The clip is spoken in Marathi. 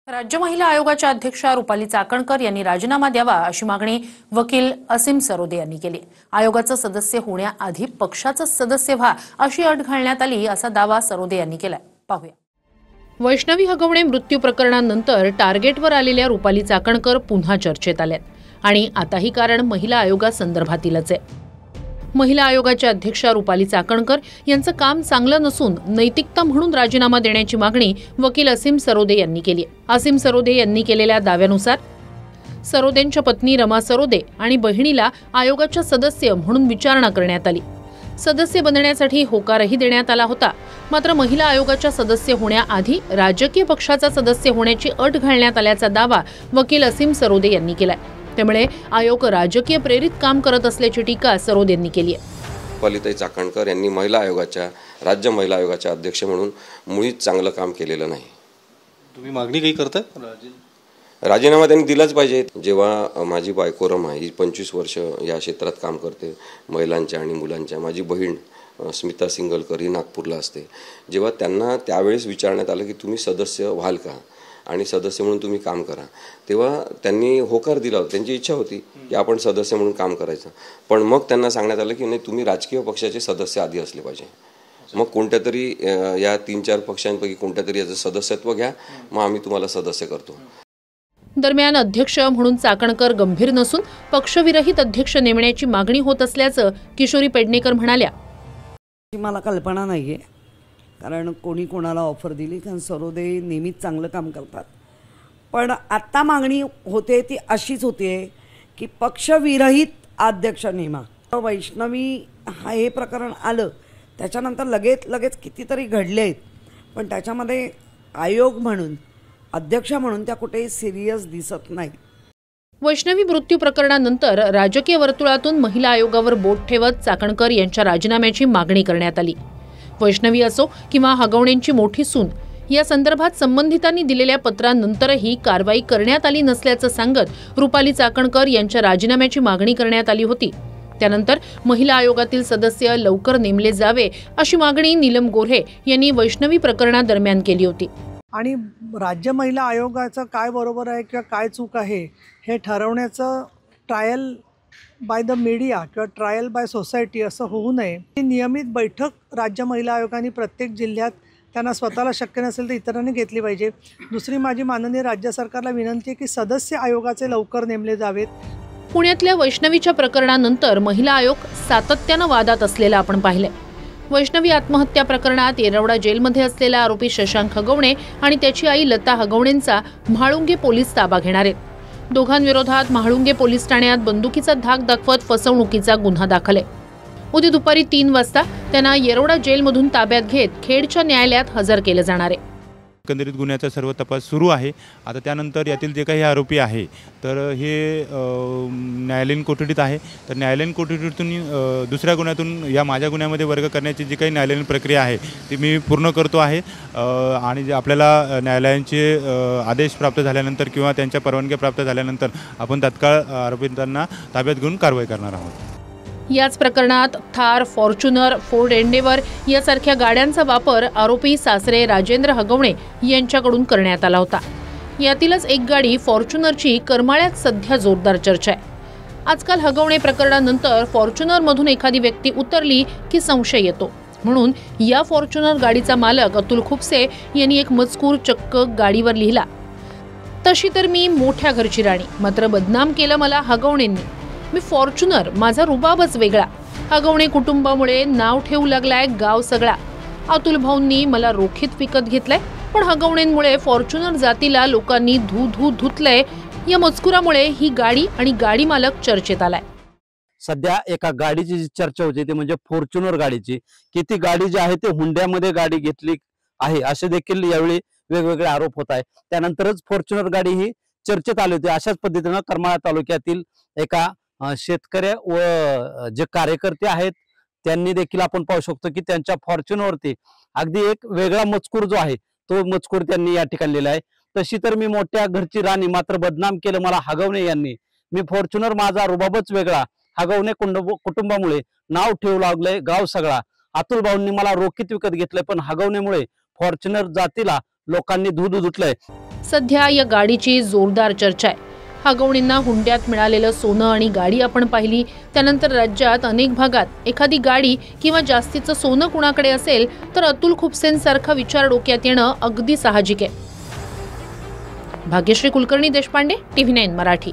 राज्य महिला आयोगाच्या अध्यक्षा रुपाली चाकणकर यांनी राजीनामा द्यावा अशी मागणी वकील असीम सरोदे यांनी केली। आयोगाचं सदस्य होण्याआधी पक्षाचं सदस्य व्हा अशी अट घालण्यात आली असा दावा सरोदे यांनी केलाय। पाहूया। वैष्णवी हगवणे मृत्यू प्रकरणानंतर टार्गेटवर आलेल्या रुपाली चाकणकर पुन्हा चर्चेत आल्यात आणि आताही कारण महिला आयोगासंदर्भातीलच आहे। महिला आयोगाच्या अध्यक्षा रुपाली चाकणकर यांचं काम चांगलं नसून नैतिकता म्हणून राजीनामा देण्याची मागणी वकील असीम सरोदे यांनी केली आहे। असीम सरोदे यांनी केलेल्या दाव्यानुसार सरोदेंच्या पत्नी रमा सरोदे आणि बहिणीला आयोगाच्या सदस्य म्हणून विचारणा करण्यात आली। सदस्य बनण्यासाठी होकारही देण्यात आला होता। मात्र महिला आयोगाच्या सदस्य होण्याआधी राजकीय पक्षाचा सदस्य होण्याची अट घालण्यात आल्याचा दावा वकील असीम सरोदे यांनी केलाय। त्यामुळे आयोग राजकीय प्रेरित काम करत असल्याची टीका सरोदे यांनी केली आहे। रुपाली चाकणकर यांनी राज्य महिला आयोगाच्या अध्यक्ष म्हणून मुळीच चांगलं काम केलेलं नाही। तुम्ही मागणी काही करताय? राजीनामा त्यांनी दिलाच पाहिजे। जेव्हा माझी बायको रमा ही 25 वर्ष या क्षेत्रात काम करते, महिलांच्या आणि मुलांच्या, माझी बहीण स्मिता सिंगलकर ही नागपूरला असते, जेव्हा त्यांना त्यावेळेस विचारण्यात आलं की तुम्ही सदस्य व्हाल का आणि सदस्य म्हणून तुम्ही काम करा, तेव्हा त्यांनी होकार दिला होता। त्यांची इच्छा होती की आपण सदस्य म्हणून काम करायचं, पण मग त्यांना सांगण्यात आलं की नाही, तुम्ही राजकीय पक्षाचे सदस्य आधी असले पाहिजे, मग कोणत्या तरी या 3-4 पक्षांपैकी कोणत्या तरी याचं सदस्यत्व घ्या, मग आम्ही तुम्हाला सदस्य करतो। दरम्यान अध्यक्ष म्हणून चाकणकर गंभीर नसून पक्षविरहित अध्यक्ष नेमण्याची मागणी होत असल्याचं किशोरी पेडणेकर म्हणाल्या। मला कल्पना नाहीये, कारण कोणी कोणाला ऑफर दिली, कारण सरोदे नेहमीच चांगलं काम करतात, पण आता मागणी होते ती अशीच होते की पक्षविरहित अध्यक्ष नेमा। वैष्णवी हे प्रकरण आलं त्याच्यानंतर लगेच कितीतरी घडले आहेत, पण त्याच्यामध्ये आयोग म्हणून अध्यक्ष म्हणून त्या कुठेही सिरियस दिसत नाही। वैष्णवी मृत्यू प्रकरणानंतर राजकीय वर्तुळातून महिला आयोगावर बोट ठेवत चाकणकर यांच्या राजीनाम्याची मागणी करण्यात आली। वैष्णवी असो किंवा हगवणेंची मोठी सून या संदर्भात संबंधितांनी दिलेल्या पत्रानंतरही कारवाई करण्यात आली नसल्याचं सांगत रुपाली चाकणकर यांच्या राजीनाम्याची मागणी करण्यात आली होती। त्यानंतर महिला आयोगातील सदस्य लवकर नेमले जावे अशी मागणी नीलम गोऱ्हे यांनी वैष्णवी प्रकरणादरम्यान केली होती। आणि राज्य महिला आयोगाचं काय बरोबर आहे किंवा काय चूक आहे हे ठरवण्याचं ट्रायल बाय द मीडिया किंवा ट्रायल बाय सोसायटी असं होऊ नये। नियमित बैठक राज्य महिला आयोगाने प्रत्येक जिल्ह्यात त्यांना स्वतःला शक्य नसेल तर इतरांनी घेतली पाहिजे। दुसरी माझी माननीय राज्य सरकारला विनंती आहे की सदस्य आयोगाचे लवकर नेमले जावेत। पुण्यातल्या वैष्णवीच्या प्रकरणानंतर महिला आयोग सातत्यानं वादात असलेला आपण पाहिलंय। वैष्णवी आत्महत्या प्रकरणात येरवडा जेलमध्ये असलेला आरोपी शशांक हगवणे आणि त्याची आई लता हगवणेंचा म्हाळुंगे पोलीस ताबा घेणार आहेत। दोघांविरोधात म्हाळुंगे पोलीस ठाण्यात बंदुकीचा धाक दाखवत फसवणुकीचा गुन्हा दाखल आहे। उद्या दुपारी 3 वाजता त्यांना येरवडा जेलमधून ताब्यात घेत खेडच्या न्यायालयात हजर केलं जाणार आहे। एकंदरीत गुन्ह्याचा सर्व तपास सुरू आहे। आता त्यानंतर यातील जे काही आरोपी आहे तर हे न्यायालयीन कोठडीत आहे, तर न्यायालयीन कोठडीतून दुसऱ्या गुन्ह्यातून या माझ्या गुन्ह्यामध्ये वर्ग करण्याची जी काही न्यायालयीन प्रक्रिया आहे ती मी पूर्ण करतो आहे आणि आपल्याला न्यायालयांचे आदेश प्राप्त झाल्यानंतर किंवा त्यांच्या परवानग्या प्राप्त झाल्यानंतर आपण तत्काळ आरोपींना ताब्यात घेऊन कारवाई करणार आहोत। याच प्रकरणात थार, फॉर्च्युनर, फोर्ड एंडेवर यासारख्या गाड्यांचा वापर आरोपी सासरे राजेंद्र हगवणे यांच्याकडून करण्यात आला होता। यातीलच एक गाडी फॉर्च्युनरची करमाळ्यात सध्या जोरदार चर्चा आहे। आजकाल हगवणे प्रकरणानंतर फॉर्च्युनरमधून एखादी व्यक्ती उतरली की संशय येतो, म्हणून या फॉर्च्युनर गाडीचा मालक अतुल खुपसे यांनी एक मजकूर चक्क गाडीवर लिहिला, तशी तर मी मोठ्या घरची राणी, मात्र बदनाम केलं मला हगवणेंनी, मी फॉर्च्युनर, माझा रुबाबच वेगळा, हगवणे कुटुंबामुळे नाव ठेवू लागलाय गाव सगळा, अतुल भाऊंनी मला रोखीत विकत घेतलंय, पण हगवणेंमुळे फॉर्च्युनर जातीला लोकांनी धुतलंय। या मजकुरामुळे ही गाडी आणि गाडी मालक चर्चेत आलाय। सध्या एका गाडीची जी चर्चा होती ते म्हणजे फॉर्च्युनर गाडीची, की ती गाडी जी आहे ते हुंड्यामध्ये गाडी घेतली आहे असे देखील यावेळी वेगवेगळे आरोप होत आहे। त्यानंतरच फॉर्च्युनर गाडी ही चर्चेत आली होती। अशाच पद्धतीनं करमाळा तालुक्यातील एका शेतकरी व जे कार्यकर्ते आहेत त्यांनी देखील आपण पाहू शकतो की त्यांच्या फॉर्च्युनरवरती अगदी एक वेगळा मजकूर जो आहे तो मजकूर त्यांनी या ठिकाणी लिहिला आहे। तशी तर मी मोठ्या घरची राणी, मात्र बदनाम केलं मला हगवणे यांनी, मी फॉर्च्युनर, माझा रुबाबच वेगळा, हगवणे कुटुंबामुळे नाव ठेवू लागलंय गाव सगळा, अतुल भाऊंनी मला रोखीत विकत घेतलंय, पण हगवणेमुळे फॉर्च्युनर जातीला लोकांनी दूध धुतलंय. सध्या या गाडीची जोरदार चर्चा आहे. हगवणींना हुंड्यात मिळालेलं सोनं आणि गाडी आपण पाहिली. त्यानंतर राज्यात अनेक भागात एखादी गाडी किंवा जास्तीचं सोनं कुणाकडे असेल तर अतुल खुपसेंसारखा विचार डोक्यात येणं अगदी साहजिक आहे. भाग्यश्री कुलकर्णी देशपांडे, TV9 मराठी.